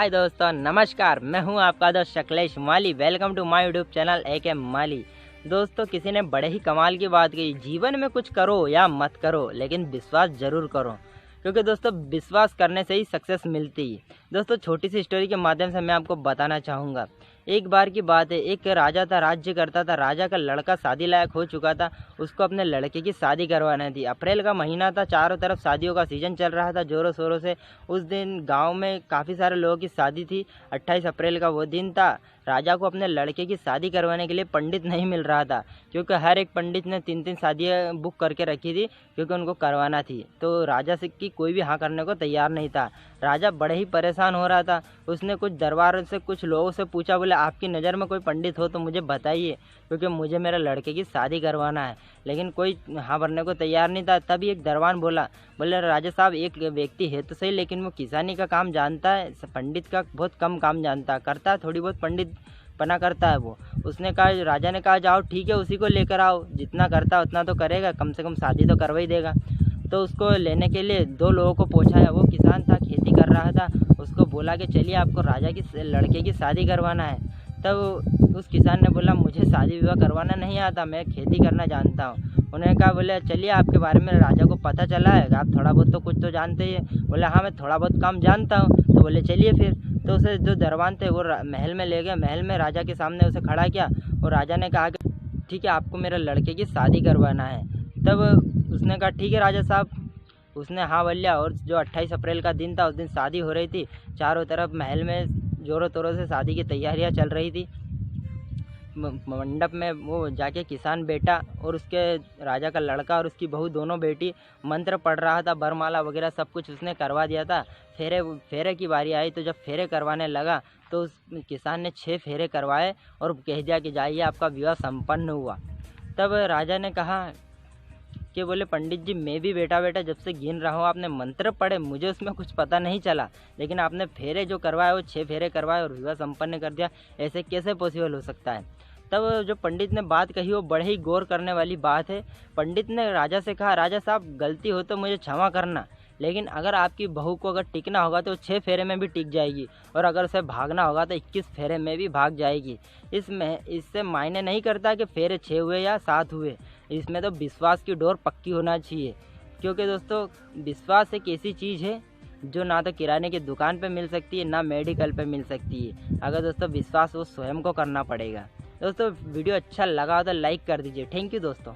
हाय दोस्तों, नमस्कार। मैं हूं आपका दोस्त Shaklesh Mali. Welcome to my YouTube channel AK Mali. दोस्तों, किसी ने बड़े ही कमाल की बात कही, जीवन में कुछ करो या मत करो लेकिन विश्वास ज़रूर करो, क्योंकि दोस्तों विश्वास करने से ही सक्सेस मिलती है। दोस्तों, छोटी सी स्टोरी के माध्यम से मैं आपको बताना चाहूँगा। एक बार की बात है, एक राजा था, राज्य करता था। राजा का लड़का शादी लायक हो चुका था, उसको अपने लड़के की शादी करवानी थी। अप्रैल का महीना था, चारों तरफ शादियों का सीज़न चल रहा था ज़ोरों शोरों से। उस दिन गांव में काफ़ी सारे लोगों की शादी थी। 28 अप्रैल का वो दिन था। राजा को अपने लड़के की शादी करवाने के लिए पंडित नहीं मिल रहा था, क्योंकि हर एक पंडित ने 3-3 शादियाँ बुक करके रखी थी, क्योंकि उनको करवाना थी। तो राजा से की कोई भी हाँ करने को तैयार नहीं था। राजा बड़े ही परेशान हो रहा था। उसने कुछ दरबार से कुछ लोगों से पूछा, बोले आपकी नज़र में कोई पंडित हो तो मुझे बताइए, क्योंकि मुझे मेरे लड़के की शादी करवाना है। लेकिन कोई हाँ भरने को तैयार नहीं था। तभी एक दरबान बोले राजा साहब, एक व्यक्ति है तो सही, लेकिन वो किसानी का काम जानता है, पंडित का बहुत कम काम जानता है, करता है थोड़ी बहुत पंडित पना करता है वो। उसने कहा, राजा ने कहा जाओ ठीक है, उसी को लेकर आओ, जितना करता है उतना तो करेगा, कम से कम शादी तो करवा ही देगा। तो उसको लेने के लिए 2 लोगों को पहुँचाया। वो किसान था, खेती कर रहा था। उसको बोला कि चलिए आपको राजा की लड़के की शादी करवाना है। तब उस किसान ने बोला, मुझे शादी विवाह करवाना नहीं आता, मैं खेती करना जानता हूँ। उन्होंने कहा, बोले चलिए आपके बारे में राजा को पता चला है, आप थोड़ा बहुत तो कुछ तो जानते ही हैं। बोले हाँ, मैं थोड़ा बहुत काम जानता हूँ। तो बोले चलिए फिर। तो उसे जो दरबान थे वो महल में ले गए। महल में राजा के सामने उसे खड़ा किया और राजा ने कहा कि ठीक है, आपको मेरे लड़के की शादी करवाना है। तब उसने कहा ठीक है राजा साहब। उसने हाँ बोल लिया। और जो 28 अप्रैल का दिन था, उस दिन शादी हो रही थी। चारों तरफ महल में ज़ोरों तोरों से शादी की तैयारियां चल रही थी। मंडप में वो जाके किसान बेटा और उसके राजा का लड़का और उसकी बहू दोनों बेटी मंत्र पढ़ रहा था। बरमाला वगैरह सब कुछ उसने करवा दिया था। फेरे की बारी आई तो जब फेरे करवाने लगा तो उस किसान ने 6 फेरे करवाए और कह दिया कि जाइए, आपका विवाह संपन्न हुआ। तब राजा ने कहा कि बोले पंडित जी, मैं भी बेटा जब से गिन रहा हूँ, आपने मंत्र पढ़े, मुझे उसमें कुछ पता नहीं चला, लेकिन आपने फेरे जो करवाए वो 6 फेरे करवाए और विवाह संपन्न कर दिया, ऐसे कैसे पॉसिबल हो सकता है। तब जो पंडित ने बात कही वो बड़े ही गौर करने वाली बात है। पंडित ने राजा से कहा, राजा साहब गलती हो तो मुझे क्षमा करना, लेकिन अगर आपकी बहू को अगर टिकना होगा तो 6 फेरे में भी टिक जाएगी, और अगर उसे भागना होगा तो 21 फेरे में भी भाग जाएगी। इससे मायने नहीं करता कि फेरे 6 हुए या 7 हुए। इसमें तो विश्वास की डोर पक्की होना चाहिए, क्योंकि दोस्तों विश्वास एक ऐसी चीज़ है जो ना तो किराने की दुकान पे मिल सकती है, ना मेडिकल पे मिल सकती है। अगर दोस्तों विश्वास वो स्वयं को करना पड़ेगा। दोस्तों, वीडियो अच्छा लगा तो लाइक कर दीजिए। थैंक यू दोस्तों।